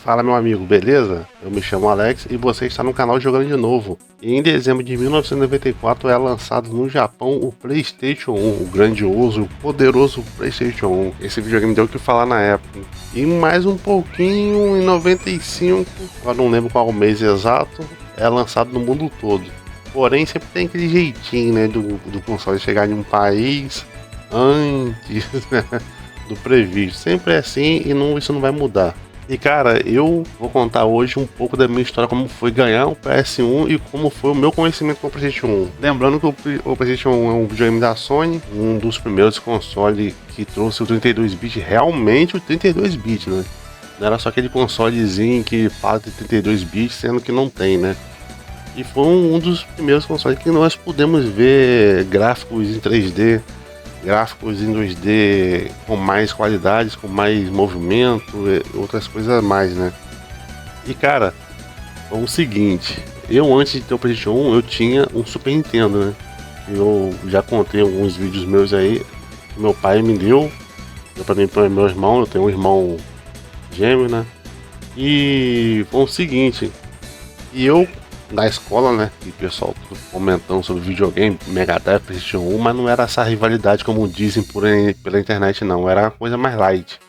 Fala meu amigo, beleza? Eu me chamo Alex e você está no canal Jogando de Novo. E em dezembro de 1994 é lançado no Japão o PlayStation 1, o grandioso e poderoso PlayStation 1. Esse videogame deu o que falar na época. E mais um pouquinho, em 95, eu não lembro qual o mês exato, é lançado no mundo todo. Porém sempre tem aquele jeitinho, né, do console chegar em um país antes do previsto. Sempre é assim e isso não vai mudar. E cara, eu vou contar hoje um pouco da minha história, como foi ganhar o PS1 e como foi o meu conhecimento com o PlayStation 1. Lembrando que o PlayStation 1 é um videogame da Sony, um dos primeiros consoles que trouxe o 32-bit, realmente o 32-bit, né? Não era só aquele consolezinho que fala de 32-bit, sendo que não tem, né? E foi um dos primeiros consoles que nós pudemos ver gráficos em 3D, gráficos em 2D com mais qualidades, com mais movimento, outras coisas a mais, né? E cara, foi o seguinte, eu antes de ter o PlayStation 1, eu tinha um Super Nintendo, né? Eu já contei alguns vídeos meus aí, que meu pai me deu pra mim e pro meu irmão, eu tenho um irmão gêmeo, né? E foi o seguinte, e eu na escola, né, e o pessoal tudo comentando sobre videogame, Mega Drive, PlayStation 1, mas não era essa rivalidade como dizem pela internet, não, era uma coisa mais light.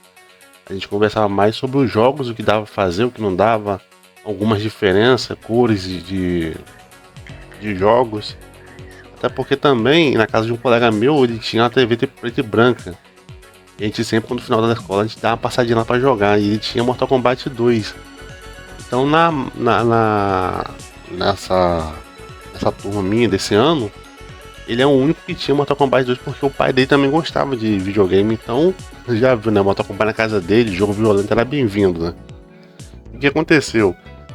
A gente conversava mais sobre os jogos, o que dava pra fazer, o que não dava, algumas diferenças, cores de jogos. Até porque também, na casa de um colega meu, ele tinha uma TV preta e branca. E a gente sempre, no final da escola, a gente dava uma passadinha lá pra jogar, e ele tinha Mortal Kombat 2. Então nessa turma minha desse ano, ele é o único que tinha Mortal Kombat 2 porque o pai dele também gostava de videogame, então já viu, né? Mortal Kombat na casa dele, jogo violento era bem-vindo, né? O que aconteceu?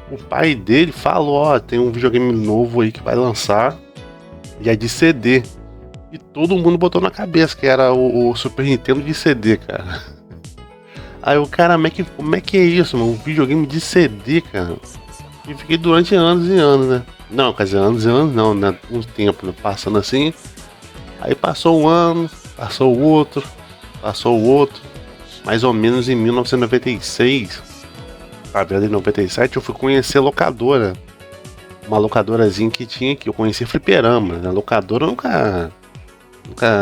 O pai dele falou, ó, tem um videogame novo aí que vai lançar e é de CD. E todo mundo botou na cabeça que era o Super Nintendo de CD, cara. Aí o cara, como é que é isso, mano? Um videogame de CD, cara. E fiquei durante anos e anos, né? Não, quer dizer, anos e anos não, né? Um tempo, né? Passando assim. Aí passou um ano, passou o outro. Mais ou menos em 1996, pra ver em 97, eu fui conhecer a locadora. Uma locadorazinha que tinha aqui. Eu conheci fliperama. Na locadora eu nunca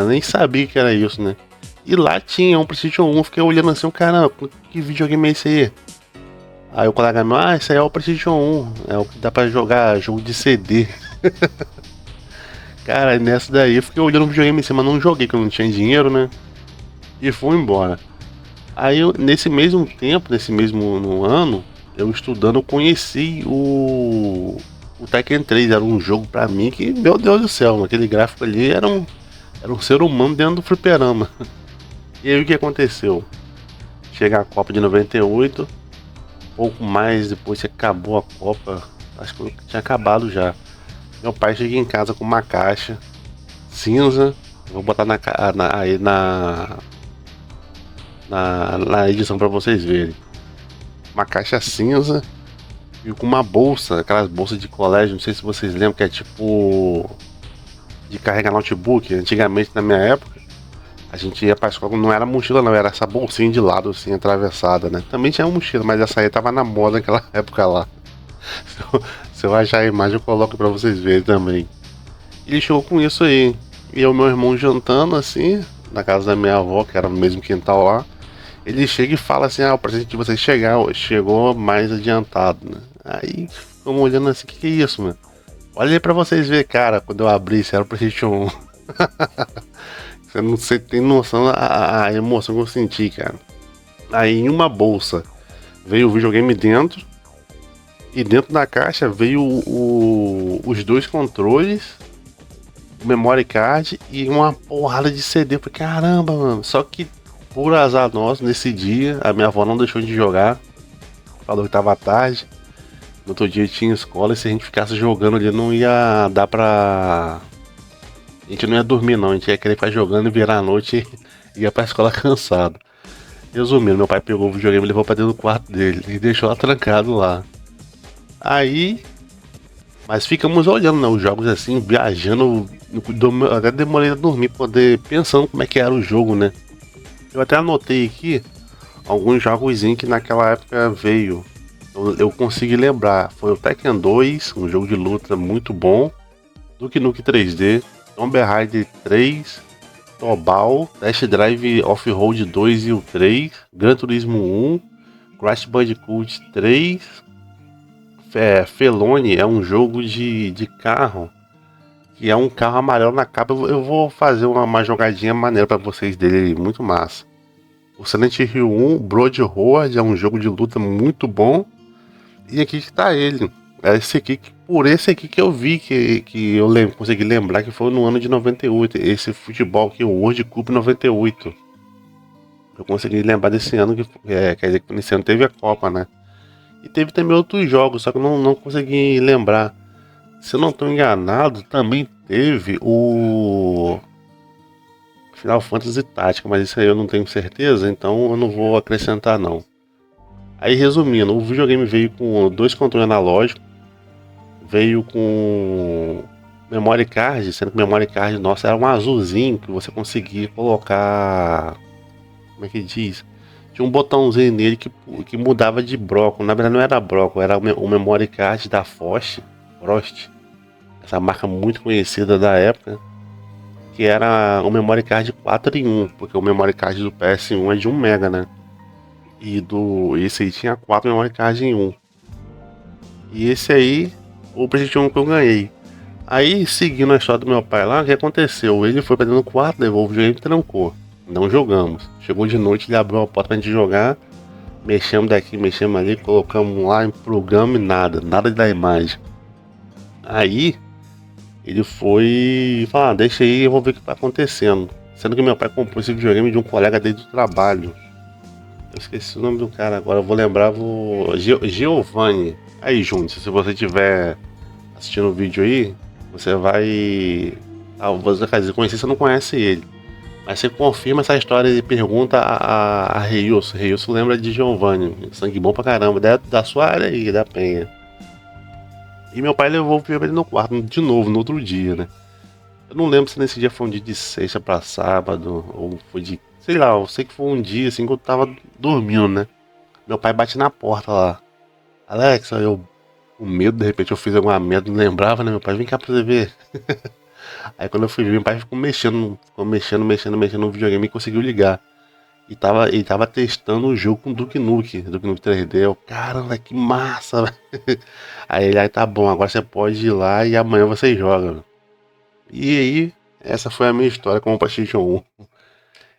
nem sabia que era isso, né? E lá tinha um PlayStation 1. Eu fiquei olhando assim, caramba, que videogame é esse aí? Aí o colega meu, esse aí é o PlayStation 1, é o que dá pra jogar jogo de CD. Cara, nessa daí eu fiquei olhando o videogame em cima, não joguei, que eu não tinha dinheiro, né? E fui embora. Aí nesse mesmo tempo, nesse mesmo no ano, eu estudando, eu conheci o Tekken 3, era um jogo pra mim que, meu Deus do céu, aquele gráfico ali era um ser humano dentro do fliperama. E aí o que aconteceu? Chega a Copa de 98, pouco mais depois que acabou a Copa, acho que tinha acabado já. Meu pai chega em casa com uma caixa cinza, vou botar na edição para vocês verem. Uma caixa cinza e com uma bolsa, aquelas bolsas de colégio, não sei se vocês lembram, que é tipo de carregar notebook. Antigamente, na minha época, a gente ia pra escola, não era mochila não, era essa bolsinha de lado assim, atravessada, né? Também tinha mochila, mas essa aí tava na moda naquela época lá. Se eu achar a imagem eu coloco pra vocês verem também. Ele chegou com isso aí. E eu e meu irmão jantando assim, na casa da minha avó, que era no mesmo quintal lá. Ele chega e fala assim, o presente de vocês chegou mais adiantado, né? Aí ficamos olhando assim, que é isso, mano? Olha aí pra vocês verem, cara, quando eu abri, isso era o PlayStation 1. Você tem noção a emoção que eu senti, cara. Aí em uma bolsa veio o videogame dentro. E dentro da caixa veio os dois controles, o memory card e uma porrada de CD. Eu falei, caramba, mano. Só que por azar nosso, nesse dia, a minha avó não deixou de jogar. Falou que tava tarde. No outro dia tinha escola e se a gente ficasse jogando ali não ia dar pra... A gente não ia dormir não, a gente ia querer ficar jogando e virar a noite e ia pra escola cansado. Resumindo, meu pai pegou o videogame e levou pra dentro do quarto dele e deixou lá trancado lá. Aí, mas ficamos olhando, né, os jogos assim, viajando, até demorei a dormir, pensando como é que era o jogo, né. Eu até anotei aqui alguns jogos que naquela época veio. Eu consegui lembrar. Foi o Tekken 2, um jogo de luta muito bom. Duke Nukem 3D, Tomb Raider 3, Tobal, Test Drive Off-Road 2 e o 3, Gran Turismo 1, Crash Bandicoot 3, Felony é um jogo de carro, que é um carro amarelo na capa. Eu vou fazer uma jogadinha maneira pra vocês dele, muito massa. O Silent Hill 1, Blood Roar, é um jogo de luta muito bom. E aqui que tá ele. É esse aqui, por esse aqui que eu vi, que eu consegui lembrar que foi no ano de 98. Esse futebol aqui, o World Cup 98. Eu consegui lembrar desse ano, quer dizer que nesse ano teve a Copa, né? E teve também outros jogos, só que eu não consegui lembrar. Se eu não estou enganado, também teve o Final Fantasy Tactics, mas isso aí eu não tenho certeza, então eu não vou acrescentar não. Aí resumindo, o videogame veio com dois controles analógicos, veio com memory card, sendo que o memory card nossa era um azulzinho que você conseguia colocar, como é que diz? Tinha um botãozinho nele que mudava de bloco. Na verdade não era bloco, era o memory card da Frost, essa marca muito conhecida da época, que era o memory card 4 em 1, porque o memory card do PS1 é de 1 mega, né? E esse aí tinha 4 memory card em 1. E esse aí, o PlayStation 1 que eu ganhei. Aí, seguindo a história do meu pai lá, o que aconteceu? Ele foi pra dentro do quarto, levou o videogame e trancou. Não jogamos. Chegou de noite, ele abriu a porta pra gente jogar. Mexemos daqui, mexemos ali, colocamos lá em programa e nada da imagem. Aí, ele foi falar, deixa aí, eu vou ver o que tá acontecendo. Sendo que meu pai comprou esse videogame de um colega dele do trabalho. Eu esqueci o nome do cara agora, eu vou lembrar, Giovanni. Aí, Júnior, se você estiver assistindo o vídeo aí, você vai. Ah, você quer dizer, conhecer, você não conhece ele. Mas você confirma essa história e pergunta a Reilson. Reilson lembra de Giovanni. Sangue bom pra caramba. Da sua área aí, da Penha. E meu pai levou o filme ele no quarto de novo, no outro dia, né? Eu não lembro se nesse dia foi um dia de sexta pra sábado, ou foi de. Sei lá, eu sei que foi um dia assim que eu tava dormindo, né? Meu pai bate na porta lá. Alexa, eu. Com medo, de repente eu fiz alguma merda, não lembrava, né? Meu pai, vem cá pra você ver. Aí quando eu fui ver, meu pai ficou mexendo no videogame e conseguiu ligar. Ele tava testando o jogo com Duke Nukem 3D. Eu, caramba, que massa, velho. Aí ele, aí tá bom, agora você pode ir lá e amanhã você joga. E aí, essa foi a minha história com o PlayStation 1.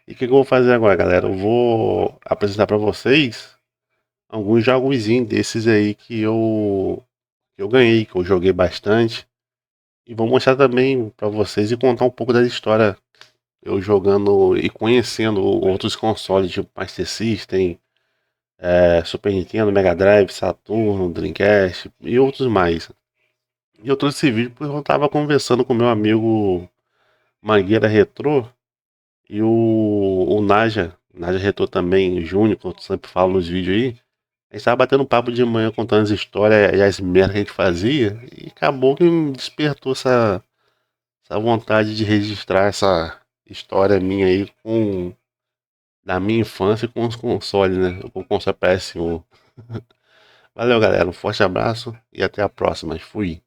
E o que eu vou fazer agora, galera? Eu vou apresentar pra vocês alguns jogozinhos desses aí que eu ganhei, que eu joguei bastante. E vou mostrar também pra vocês e contar um pouco da história eu jogando e conhecendo outros consoles, tipo Master System, Super Nintendo, Mega Drive, Saturno, Dreamcast e outros mais. E eu trouxe esse vídeo porque eu tava conversando com meu amigo Mangueira Retro e o Naja Retro também, Júnior, que eu sempre falo nos vídeos aí. A gente tava batendo papo de manhã contando as histórias e as merdas que a gente fazia e acabou que me despertou essa vontade de registrar essa história minha aí da minha infância com os consoles, né? Com o console PS1. Valeu, galera. Um forte abraço e até a próxima. Fui.